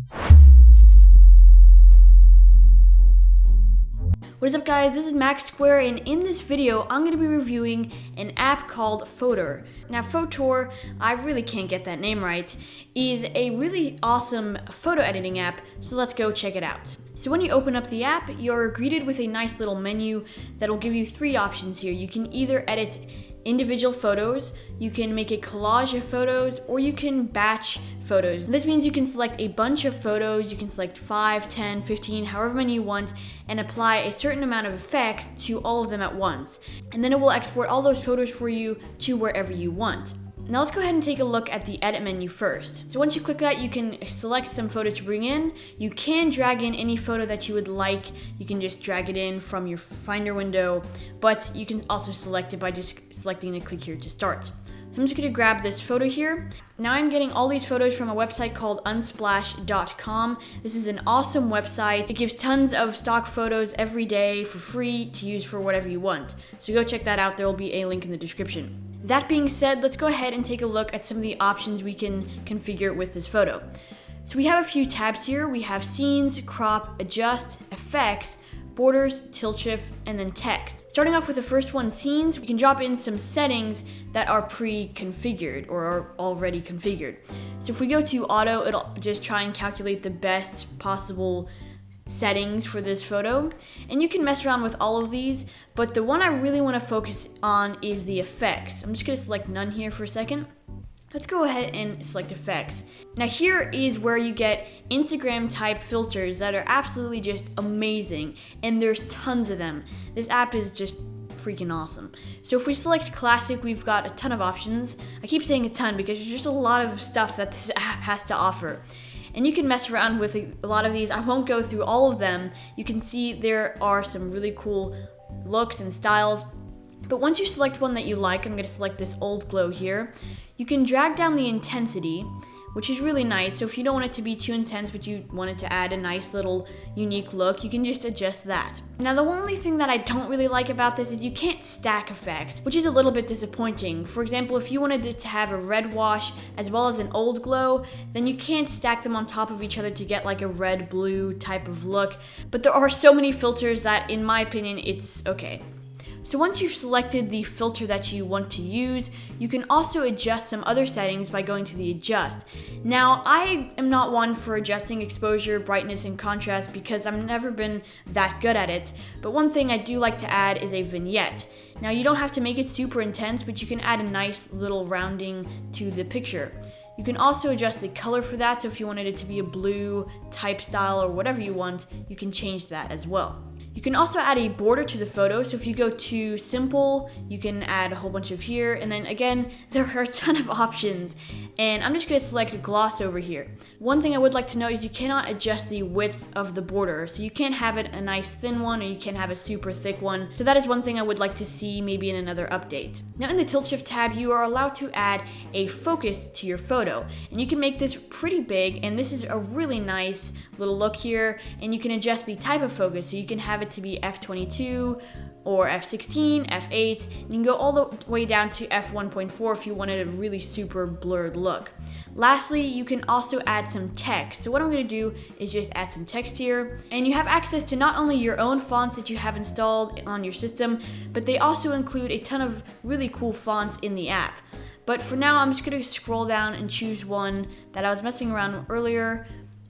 What is up guys, this is Max Square, and in this video I'm going to be reviewing an app called Fotor. Now Fotor, I really can't get that name right, is a really awesome photo editing app, so let's go check it out. So when you open up the app, you're greeted with a nice little menu that will give you three options here. You can either edit individual photos, you can make a collage of photos, or you can batch photos. This means you can select a bunch of photos, you can select 5, 10, 15, however many you want, and apply a certain amount of effects to all of them at once. And then it will export all those photos for you to wherever you want. Now let's go ahead and take a look at the edit menu first. So once you click that, you can select some photos to bring in. You can drag in any photo that you would like. You can just drag it in from your Finder window, but you can also select it by just selecting the click here to start. So I'm just gonna grab this photo here. Now I'm getting all these photos from a website called unsplash.com. This is an awesome website. It gives tons of stock photos every day for free to use for whatever you want. So go check that out, there will be a link in the description. That being said, let's go ahead and take a look at some of the options we can configure with this photo. So we have a few tabs here. We have scenes, crop, adjust, effects, borders, tilt shift, and then text. Starting off with the first one, scenes, we can drop in some settings that are pre-configured or are already configured. So if we go to auto, it'll just try and calculate the best possible settings for this photo, and you can mess around with all of these, but the one I really want to focus on is the effects. I'm just going to select none here for a second. Let's go ahead and select effects. Now here is where you get Instagram type filters that are absolutely just amazing, and there's tons of them. This app is just freaking awesome. So if we select classic, we've got a ton of options. I keep saying a ton because there's just a lot of stuff that this app has to offer. And you can mess around with a lot of these. I won't go through all of them. You can see there are some really cool looks and styles. But once you select one that you like, I'm going to select this old glow here. You can drag down the intensity, which is really nice. So if you don't want it to be too intense, but you want it to add a nice little unique look, you can just adjust that. Now the only thing that I don't really like about this is you can't stack effects, which is a little bit disappointing. For example, if you wanted it to have a red wash as well as an old glow, then you can't stack them on top of each other to get like a red-blue type of look. But there are so many filters that, in my opinion, it's okay. So once you've selected the filter that you want to use, you can also adjust some other settings by going to the adjust. Now, I am not one for adjusting exposure, brightness, and contrast because I've never been that good at it, but one thing I do like to add is a vignette. Now, you don't have to make it super intense, but you can add a nice little rounding to the picture. You can also adjust the color for that, so if you wanted it to be a blue type style or whatever you want, you can change that as well. You can also add a border to the photo, so if you go to simple, you can add a whole bunch of here, and then again, there are a ton of options, and I'm just going to select gloss over here. One thing I would like to note is you cannot adjust the width of the border, so you can't have it a nice thin one, or you can't have a super thick one, so that is one thing I would like to see maybe in another update. Now in the tilt shift tab, you are allowed to add a focus to your photo, and you can make this pretty big, and this is a really nice little look here, and you can adjust the type of focus, so you can have it to be f22 or f16, f8. You can go all the way down to f1.4 if you wanted a really super blurred look. Lastly, you can also add some text. So what I'm going to do is just add some text here, and you have access to not only your own fonts that you have installed on your system, but they also include a ton of really cool fonts in the app. But for now, I'm just going to scroll down and choose one that I was messing around with earlier,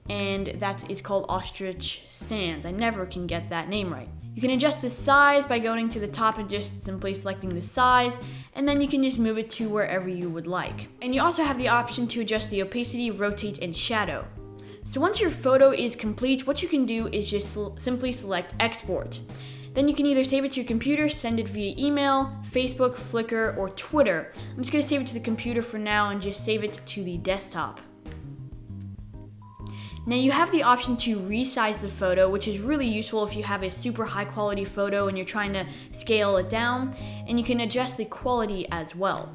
and that is called Ostrich Sands. I never can get that name right. You can adjust the size by going to the top and just simply selecting the size, and then you can just move it to wherever you would like. And you also have the option to adjust the opacity, rotate, and shadow. So once your photo is complete, what you can do is just simply select export. Then you can either save it to your computer, send it via email, Facebook, Flickr, or Twitter. I'm just going to save it to the computer for now and just save it to the desktop. Now you have the option to resize the photo, which is really useful if you have a super high quality photo and you're trying to scale it down, and you can adjust the quality as well.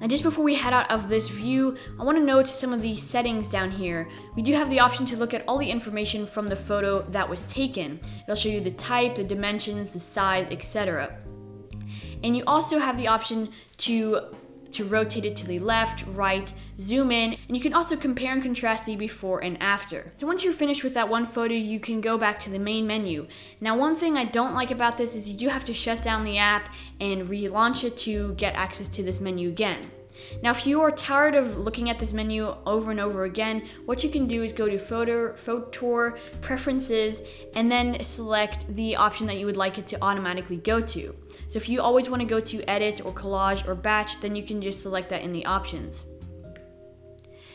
Now just before we head out of this view, I want to note some of the settings down here. We do have the option to look at all the information from the photo that was taken. It'll show you the type, the dimensions, the size, etc. And you also have the option to to rotate it to the left, right, zoom in, and you can also compare and contrast the before and after. So once you're finished with that one photo, you can go back to the main menu. Now, one thing I don't like about this is you do have to shut down the app and relaunch it to get access to this menu again. Now, if you are tired of looking at this menu over and over again, what you can do is go to Fotor, Preferences, and then select the option that you would like it to automatically go to. So if you always want to go to Edit or Collage or Batch, then you can just select that in the options.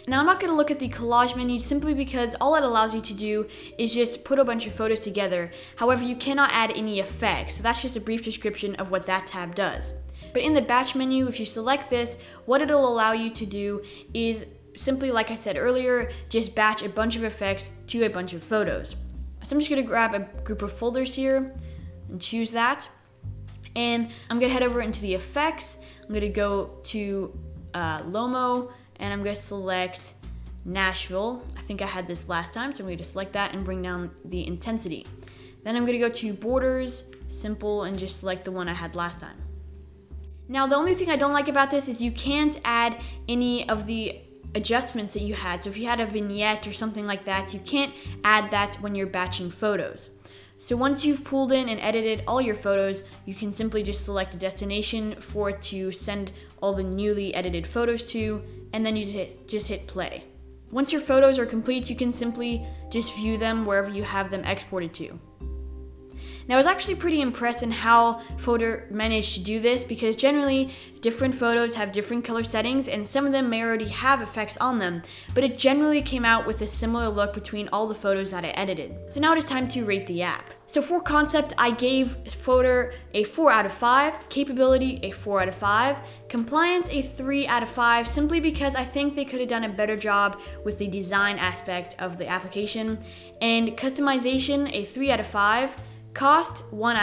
Now, I'm not going to look at the collage menu simply because all it allows you to do is just put a bunch of photos together. However, you cannot add any effects, so that's just a brief description of what that tab does. But in the batch menu, if you select this, what it'll allow you to do is simply, like I said earlier, just batch a bunch of effects to a bunch of photos. So I'm just going to grab a group of folders here and choose that. And I'm going to head over into the effects. I'm going to go to Lomo, and I'm going to select Nashville. I think I had this last time, so I'm going to select that and bring down the intensity. Then I'm going to go to Borders, Simple, and just select the one I had last time. Now, the only thing I don't like about this is you can't add any of the adjustments that you had. So if you had a vignette or something like that, you can't add that when you're batching photos. So once you've pulled in and edited all your photos, you can simply just select a destination for it to send all the newly edited photos to, and then you just hit play. Once your photos are complete, you can simply just view them wherever you have them exported to. Now, I was actually pretty impressed in how Fotor managed to do this because generally different photos have different color settings and some of them may already have effects on them, but it generally came out with a similar look between all the photos that I edited. So now it is time to rate the app. So for concept, I gave Fotor a 4 out of 5, capability a 4 out of 5, compliance a 3 out of 5, simply because I think they could have done a better job with the design aspect of the application, and customization a 3 out of 5, cost 5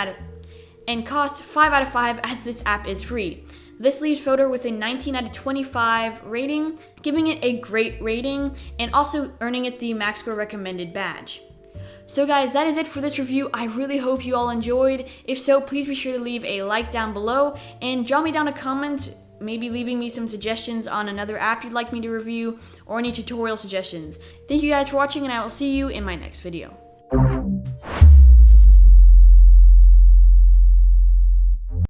out of 5 as this app is free. This leaves Fotor with a 19 out of 25 rating, giving it a great rating and also earning it the Max Square recommended badge. So guys, that is it for this review. I really hope you all enjoyed. If so, please be sure to leave a like down below and drop me down a comment, maybe leaving me some suggestions on another app you'd like me to review or any tutorial suggestions. Thank you guys for watching, and I will see you in my next video.